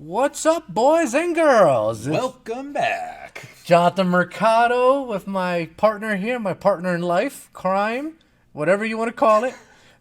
What's up, boys and girls? Welcome back. Jonathan Mercado with my partner here, my partner in life, crime, whatever you want to call it,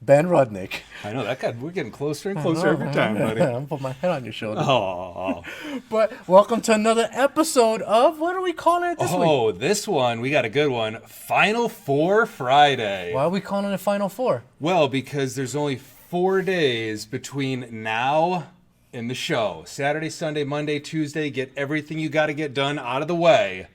Ben Rudnick. I know we're getting closer and closer every time, buddy. I'm putting my head on your shoulder. Oh, But welcome to another episode of, what are we calling it this week? This one, we got a good one. Final Four Friday. Why are we calling it Final Four? Well, because there's only 4 days between now and the show. Saturday, Sunday, Monday, Tuesday, get everything you got to get done out of the way.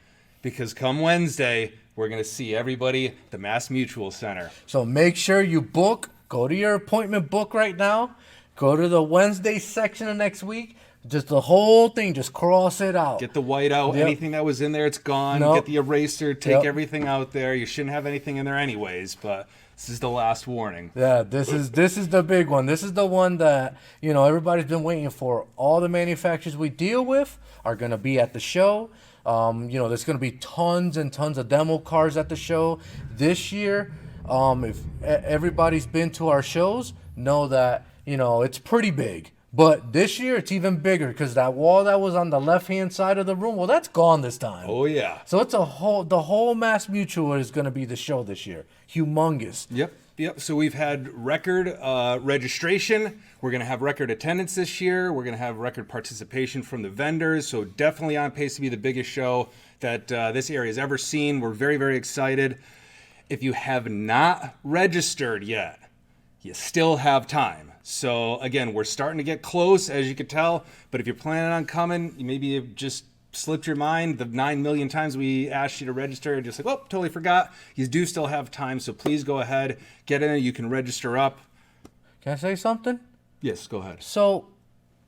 Because come Wednesday, we're going to see everybody at the MassMutual Center. So make sure you book. Go to your appointment book right now. Go to the Wednesday section of next week. Just the whole thing, just cross it out. Get the white out. Yep. Anything that was in there, it's gone. Nope. Get the eraser. Take Yep. everything out there. You shouldn't have anything in there anyways, but this is the last warning. Yeah, this is the big one. This is the one that, everybody's been waiting for. All the manufacturers we deal with are going to be at the show. There's going to be tons and tons of demo cars at the show this year. If everybody's been to our shows, know that, it's pretty big. But this year, it's even bigger because that wall that was on the left-hand side of the room, well, that's gone this time. Oh, yeah. So it's the whole MassMutual is going to be the show this year. Humongous. Yep. So we've had record registration. We're going to have record attendance this year. We're going to have record participation from the vendors. So definitely on pace to be the biggest show that this area has ever seen. We're very, very excited. If you have not registered yet, you still have time. So again, we're starting to get close, as you can tell. But if you're planning on coming, you maybe have just slipped your mind. The 9 million times we asked you to register, you're just like, oh, totally forgot. You do still have time, so please go ahead, get in there. You can register up. Can I say something? Yes, go ahead. So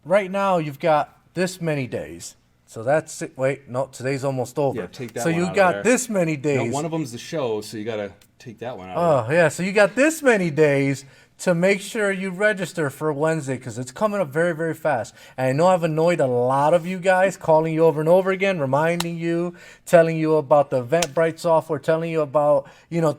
right now you've got this many days. So that's it. Wait, no, today's almost over. Yeah, take that so one you out of got there. this many days. No, one of them's the show, so you got to take that one out. Oh, yeah. So you got this many days to make sure you register for Wednesday because it's coming up very, very fast. And I know I've annoyed a lot of you guys, calling you over and over again, reminding you, telling you about the Eventbrite software, telling you about,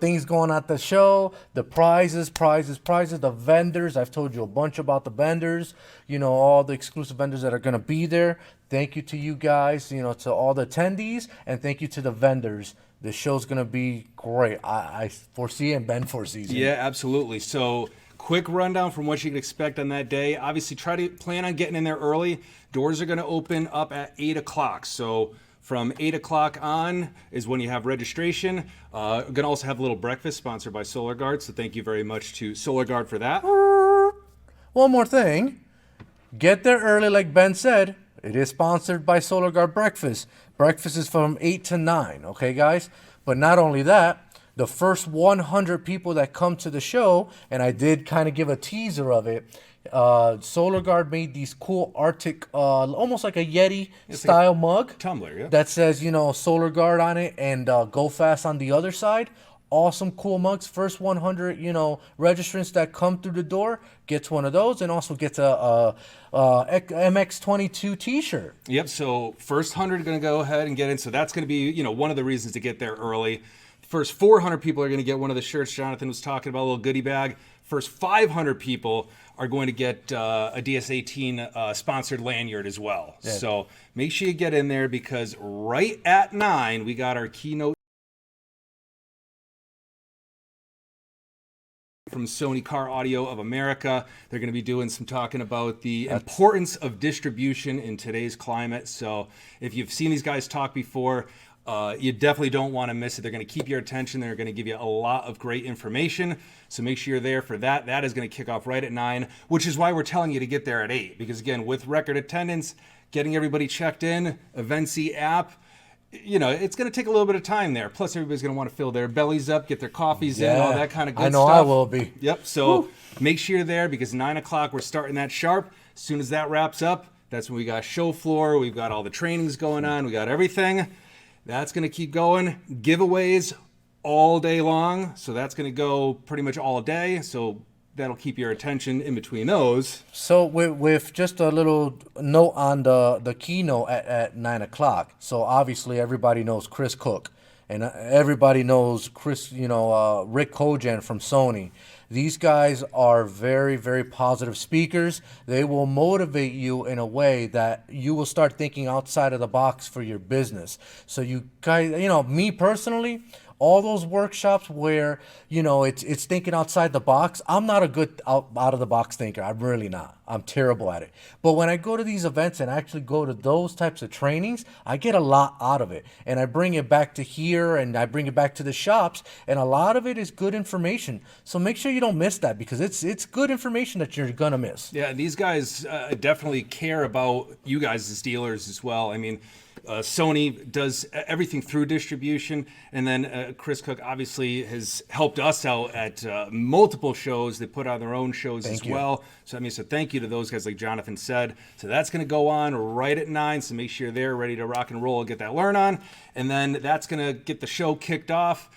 things going on at the show, the prizes, the vendors. I've told you a bunch about the vendors, all the exclusive vendors that are going to be there. Thank you to you guys, to all the attendees, and thank you to the vendors. The show's going to be great. I foresee it, and Ben foresees it. Yeah, absolutely. So quick rundown from what you can expect on that day. Obviously, try to plan on getting in there early. Doors are going to open up at 8 o'clock. So from 8 o'clock on is when you have registration. We're going to also have a little breakfast sponsored by Solar Guard. So thank you very much to Solar Guard for that. One more thing. Get there early, like Ben said. It is sponsored by Solar Guard Breakfast. Breakfast is from 8 to 9, okay, guys? But not only that, the first 100 people that come to the show, and I did kind of give a teaser of it, Solar Guard made these cool Arctic, almost like a Yeti-style mug. Tumbler, yeah. That says, Solar Guard on it and GoFast on the other side. Awesome, cool mugs. First 100, registrants that come through the door gets one of those, and also gets a MX22 T-shirt. Yep. So first 100 are going to go ahead and get in. So that's going to be, one of the reasons to get there early. First 400 people are going to get one of the shirts Jonathan was talking about, a little goodie bag. First 500 people are going to get a DS18 sponsored lanyard as well. Yeah. So make sure you get in there because right at 9 we got our keynote from Sony Car Audio of America. They're going to be doing some talking about the importance of distribution in today's climate. So if you've seen these guys talk before, you definitely don't want to miss it. They're going to keep your attention. They're going to give you a lot of great information. So make sure you're there for that. That is going to kick off right at 9, which is why we're telling you to get there at 8. Because again, with record attendance, getting everybody checked in, Evency app, it's going to take a little bit of time there. Plus, everybody's going to want to fill their bellies up, get their coffees in, all that kind of good stuff. I know I will be. Yep. So make sure you're there because 9 o'clock, we're starting that sharp. As soon as that wraps up, that's when we got show floor. We've got all the trainings going on. We got everything. That's going to keep going. Giveaways all day long. So that's going to go pretty much all day. So that'll keep your attention in between those. So with just a little note on the keynote at 9 o'clock. So obviously everybody knows Chris Cook. And everybody knows Rick Kojan from Sony. These guys are very, very positive speakers. They will motivate you in a way that you will start thinking outside of the box for your business. So you guys, me personally, all those workshops where it's thinking outside the box, I'm not a good out of the box thinker. I'm really not. I'm terrible at it. But when I go to these events and actually go to those types of trainings, I get a lot out of it, and I bring it back to here and I bring it back to the shops, and a lot of it is good information. So make sure you don't miss that, because it's good information that you're gonna miss. Yeah, these guys definitely care about you guys as dealers as well. I mean, Sony does everything through distribution, and then Chris Cook obviously has helped us out at multiple shows. They put on their own shows as well. So thank you to those guys, like Jonathan said. So that's going to go on right at 9. So make sure you're there, ready to rock and roll, get that learn on, and then that's going to get the show kicked off.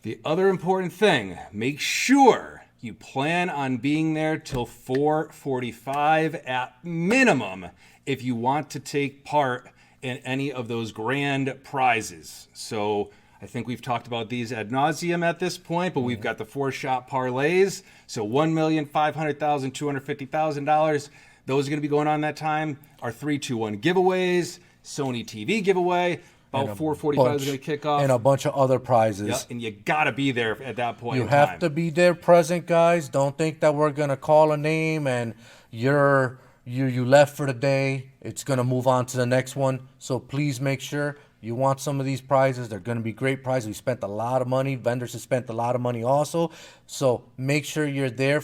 The other important thing: make sure you plan on being there till 4:45 at minimum if you want to take part in any of those grand prizes. So I think we've talked about these ad nauseum at this point, but we've got the 4-shot parlays. So $1,500,000, $250,000. Those are going to be going on that time. Our 3-2-1 giveaways, Sony TV giveaway. About 4:45 is going to kick off. And a bunch of other prizes. Yep, and you got to be there at that point You have to be there present, guys. Don't think that we're going to call a name and you left for the day. It's going to move on to the next one. So please make sure you want some of these prizes. They're going to be great prizes. We spent a lot of money. Vendors have spent a lot of money also. So make sure you're there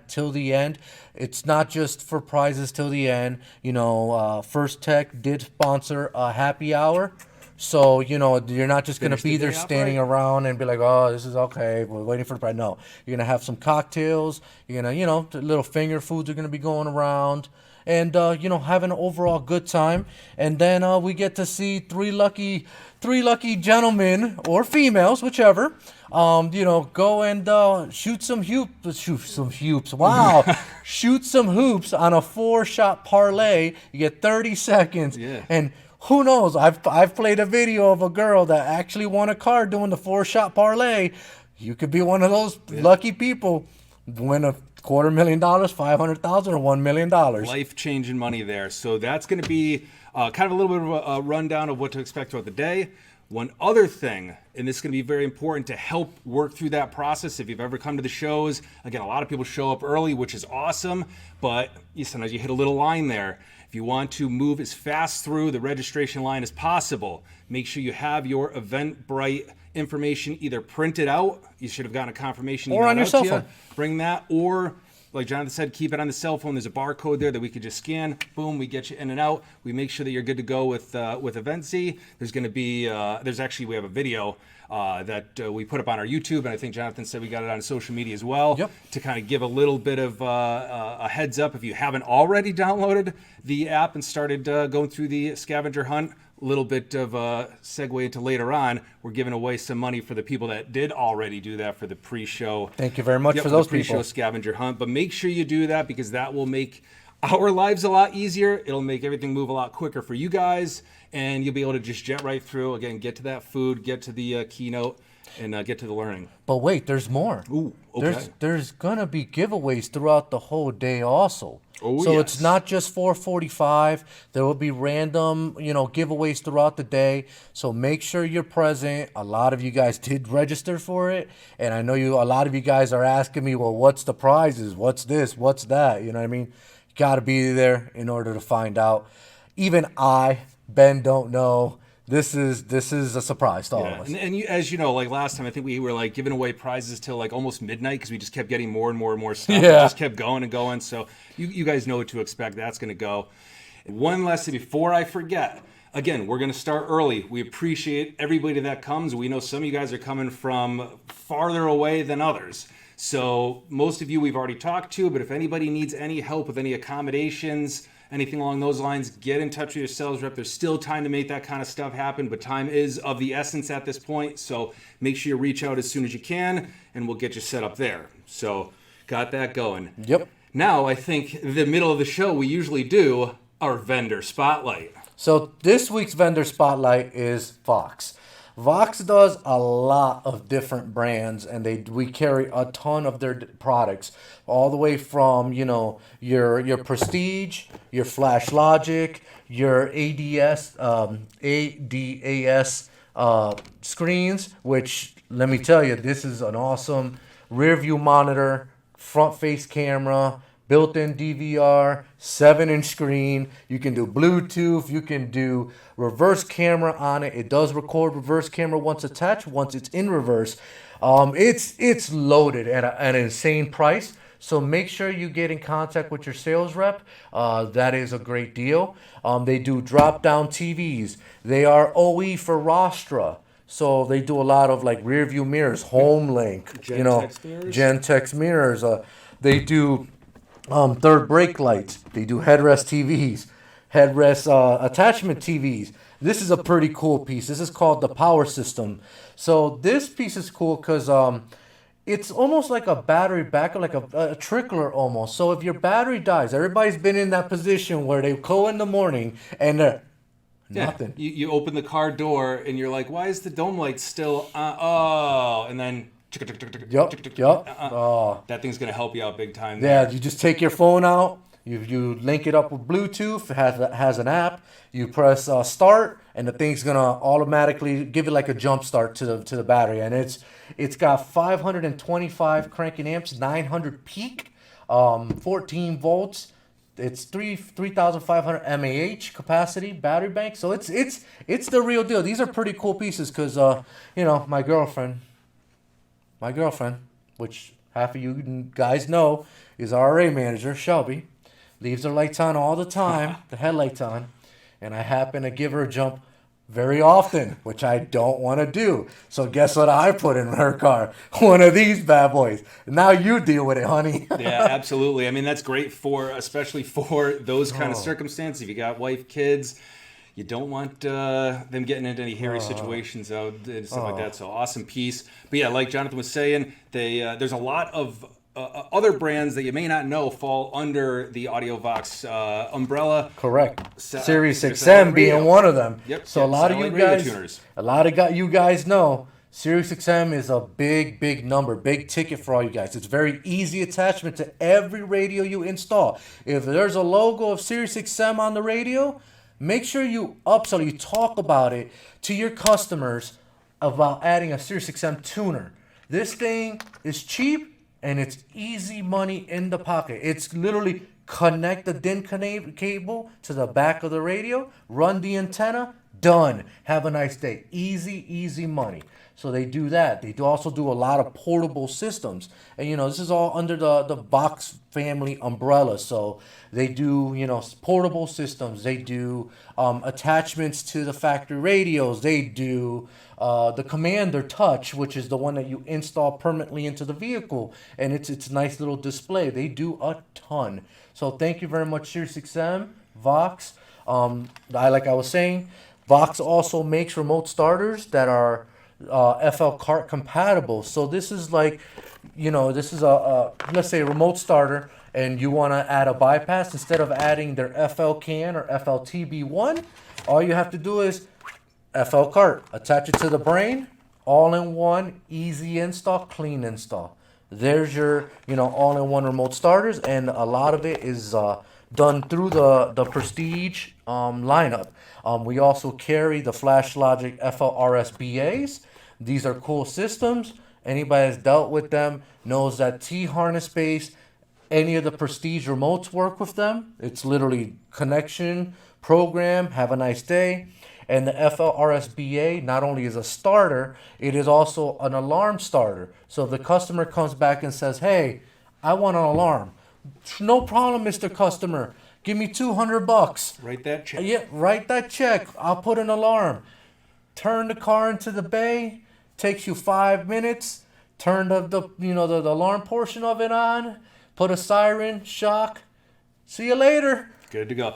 till the end. It's not just for prizes till the end. First Tech did sponsor a happy hour. So, you're not just going to be there standing around and be like, oh, this is okay, we're waiting for the prize. No, you're going to have some cocktails. You're going to, little finger foods are going to be going around. And, have an overall good time. And then we get to see three lucky gentlemen or females, whichever, go and shoot some hoops. Wow. Shoot some hoops on a 4-shot parlay. You get 30 seconds. Yeah. And who knows? I've played a video of a girl that actually won a car doing the 4-shot parlay. You could be one of those lucky people, win $250,000, $500,000, or $1 million. Life-changing money there. So that's going to be kind of a little bit of a rundown of what to expect throughout the day. One other thing, and this is going to be very important to help work through that process. If you've ever come to the shows, again, a lot of people show up early, which is awesome, but sometimes you hit a little line there. If you want to move as fast through the registration line as possible, make sure you have your Eventbrite information either printed out. You should have gotten a confirmation email or on your cell phone. Bring that, or like Jonathan said, keep it on the cell phone. There's a barcode there that we could just scan. Boom, we get you in and out. We make sure that you're good to go with EventZ. There's going to be, we have a video that we put up on our YouTube, and I think Jonathan said we got it on social media as well. Yep. To kind of give a little bit of a heads up if you haven't already downloaded the app and started going through the Scavenger Hunt. A little bit of a segue into later on. We're giving away some money for the people that did already do that for the pre-show. Thank you very much for those pre-show people. Scavenger Hunt. But make sure you do that, because that will make our lives a lot easier. It'll make everything move a lot quicker for you guys, and you'll be able to just jet right through. Again, get to that food, get to the keynote, and get to the learning. But wait, there's more. Ooh, okay. There's gonna be giveaways throughout the whole day also. Oh, so yes. It's not just 4:45. There will be random, giveaways throughout the day. So make sure you're present. A lot of you guys did register for it, and I know a lot of you guys are asking me, well, what's the prizes? What's this? What's that? You know what I mean? You got to be there in order to find out. Even Ben, don't know. This is a surprise to all of us. And as you know, like last time, I think we were giving away prizes till almost midnight, because we just kept getting more and more and more stuff. Yeah. It just kept going and going. So you guys know what to expect. That's going to go. And one last thing before I forget. Again, we're going to start early. We appreciate everybody that comes. We know some of you guys are coming from farther away than others. So most of you we've already talked to, but if anybody needs any help with any accommodations, anything along those lines, get in touch with your sales rep. There's still time to make that kind of stuff happen, but time is of the essence at this point. So make sure you reach out as soon as you can, and we'll get you set up there. So got that going. Yep. Now I think the middle of the show, we usually do our vendor spotlight. So this week's vendor spotlight is Fox. Vox does a lot of different brands, and we carry a ton of their products, all the way from your Prestige, your Flash Logic, your ADAS screens. Which, let me tell you, this is an awesome rear view monitor, front face camera, built-in DVR, 7-inch screen. You can do Bluetooth. You can do reverse camera on it. It does record reverse camera once attached. Once it's in reverse, it's loaded at an insane price. So make sure you get in contact with your sales rep. That is a great deal. They do drop-down TVs. They are OE for Rostra. So they do a lot of like rear view mirrors, HomeLink, Gentex mirrors. They do third brake lights. They do headrest TVs, headrest attachment TVs. This is a pretty cool piece. This is called the power system. So this piece is cool because it's almost like a battery backup, like a trickler almost. So if your battery dies, everybody's been in that position where they go in the morning and nothing. You open the car door and you're like, why is the dome light still on? Oh, and then Yep. that thing's going to help you out big time. Yeah, you just take your phone out, you link it up with Bluetooth, it has an app, you press start, and the thing's going to automatically give it like a jump start to the battery. And it's got 525 cranking amps, 900 peak, 14 volts. It's 3,500 mAh capacity battery bank. So it's the real deal. These are pretty cool pieces because my girlfriend, which half of you guys know, is our RA manager, Shelby, leaves her lights on all the time, the headlights on, and I happen to give her a jump very often, which I don't want to do. So guess what I put in her car? One of these bad boys. Now you deal with it, honey. Yeah, absolutely. I mean, that's great especially for those kind of circumstances. If you got wife, kids, you don't want them getting into any hairy situations out and stuff like that. So awesome piece. But yeah, like Jonathan was saying, there's a lot of other brands that you may not know fall under the AudioVox umbrella. Correct. Sirius XM being one of them. Yep. So a lot of you guys know Sirius XM is a big number, big ticket for all you guys. It's very easy attachment to every radio you install. If there's a logo of Sirius XM on the radio, make sure you upsell, you talk about it to your customers about adding a Sirius XM tuner. This thing is cheap and it's easy money in the pocket. It's literally connect the DIN cable to the back of the radio, run the antenna, done. Have a nice day. Easy money. So they do that. They also do a lot of portable systems. And, this is all under the Vox family umbrella. So they do, portable systems. They do attachments to the factory radios. They do the Commander Touch, which is the one that you install permanently into the vehicle. And it's a nice little display. They do a ton. So thank you very much, SiriusXM, Vox. Like I was saying, Vox also makes remote starters that are FL cart compatible. So this is like, this is a let's say a remote starter, and you want to add a bypass. Instead of adding their FL CAN or FLTB1, all you have to do is FL cart, attach it to the brain, all in one, easy install, clean install. There's your all-in-one remote starters, and a lot of it is done through the Prestige lineup. We also carry the Flash Logic FLRS BAs. These are cool systems. Anybody that's dealt with them knows that T-harness base, any of the Prestige remotes work with them. It's literally connection, program, have a nice day. And the FLRS BA not only is a starter, it is also an alarm starter. So if the customer comes back and says, hey, I want an alarm. No problem, Mr. Customer. Give me $200. Write that check. Yeah, write that check. I'll put an alarm. Turn the car into the bay. Takes you 5 minutes. Turn the alarm portion of it on. Put a siren, shock. See you later. Good to go.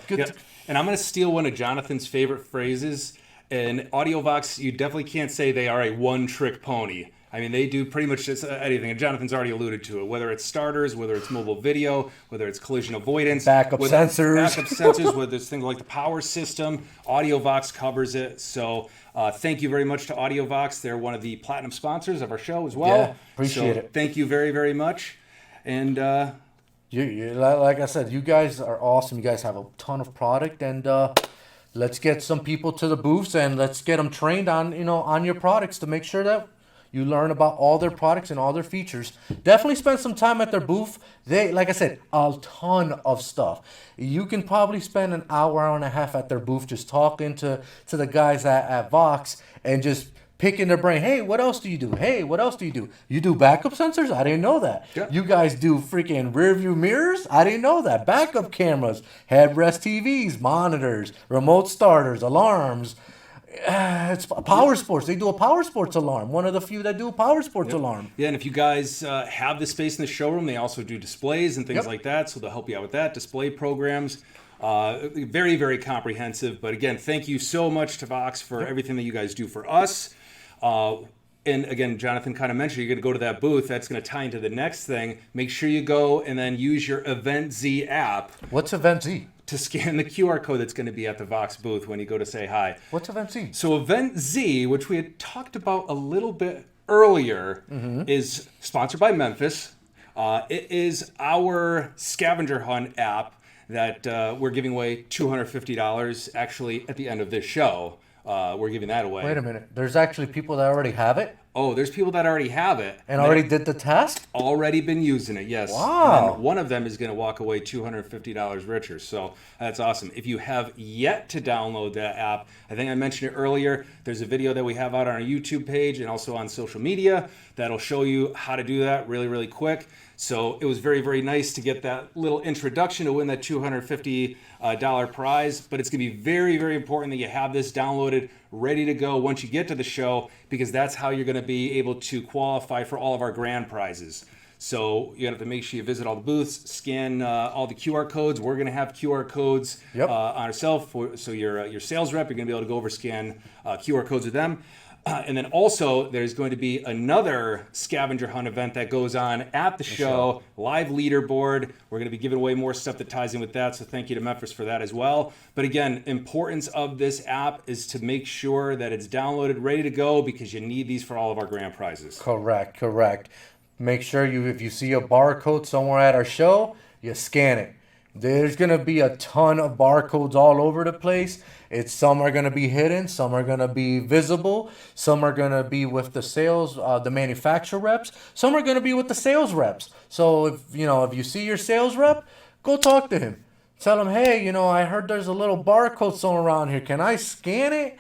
And I'm going to steal one of Jonathan's favorite phrases. In AudioVox, you definitely can't say they are a one-trick pony. I mean, they do pretty much just anything, and Jonathan's already alluded to it. Whether it's starters, whether it's mobile video, whether it's collision avoidance, Backup sensors, whether it's things like the power system, AudioVox covers it. So thank you very much to AudioVox. They're one of the platinum sponsors of our show as well. Yeah, appreciate it. Thank you very, very much. And like I said, you guys are awesome. You guys have a ton of product, and let's get some people to the booths and let's get them trained on on your products to make sure that you learn about all their products and all their features. Definitely spend some time at their booth. They, like I said, a ton of stuff. You can probably spend an hour and a half at their booth just talking to the guys at Vox and just picking their brain. Hey, what else do you do? Hey, what else do you do? You do backup sensors? I didn't know that. Yeah. You guys do freaking rear view mirrors? I didn't know that. Backup cameras, headrest TVs, monitors, remote starters, alarms. It's power sports. They do a power sports alarm. One of the few that do a power sports alarm. Yeah, and if you guys have the space in the showroom, they also do displays and things Yep. like that. So they'll help you out with that. Display programs. Very, very comprehensive. But again, thank you so much to Vox for everything that you guys do for us. And again, Jonathan kind of mentioned you're going to go to that booth. That's going to tie into the next thing. Make sure you go and then use your Event Z app What's Event Z? to scan the QR code that's going to be at the Vox booth when you go to say hi. What's Event Z? So Event Z, which we had talked about a little bit earlier, is sponsored by Memphis. It is our Scavenger Hunt app that we're giving away $250 actually at the end of this show. We're giving that away. Wait a minute. There's actually people that already have it Oh, there's people that already have it. and already did the test? Already been using it, yes. Wow. And one of them is going to walk away $250 richer. So that's awesome. If you have yet to download that app, I think I mentioned it earlier. There's a video that we have out on our YouTube page and also on social media that'll show you how to do that really, really quick. So it was very, very nice to get that little introduction to win that $250 prize. But it's going to be very, very important that you have this downloaded, ready to go once you get to the show, because that's how you're going to be able to qualify for all of our grand prizes. So you have to make sure you visit all the booths, scan all the QR codes. We're going to have QR codes Yep. on ourselves. So your sales rep, you're going to be able to go over scan QR codes with them. And then also there's going to be another Scavenger Hunt event that goes on at the show, live leaderboard. We're going to be giving away more stuff that ties in with that. So thank you to Memphis for that as well. But again, importance of this app is to make sure that it's downloaded, ready to go, because you need these for all of our grand prizes. Correct. Make sure if you see a barcode somewhere at our show, you scan it. There's going to be a ton of barcodes all over the place. Some are going to be hidden, some are going to be visible, some are going to be with the sales, the manufacturer reps, some are going to be with the sales reps. So if you see your sales rep, go talk to him. Tell him, hey, I heard there's a little barcode somewhere around here. Can I scan it?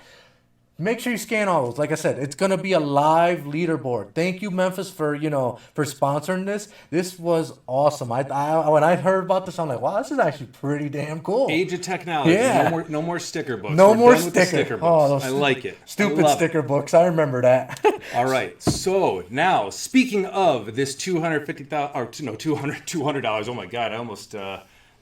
Make sure you scan all those. Like I said, it's going to be a live leaderboard. Thank you, Memphis, for sponsoring this. This was awesome. When I heard about this, I'm like, wow, this is actually pretty damn cool. Age of technology. Yeah. No more sticker books. No We're more done with the sticker books. Oh, those I like it. Stupid I love sticker books. I remember that. All right. So now, speaking of this $200. Oh my God! I almost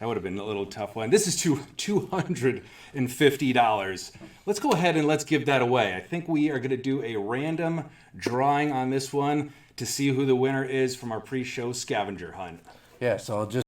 that would have been a little tough one. This is $250. Let's go ahead and let's give that away. I think we are going to do a random drawing on this one to see who the winner is from our pre-show scavenger hunt. Yeah. So just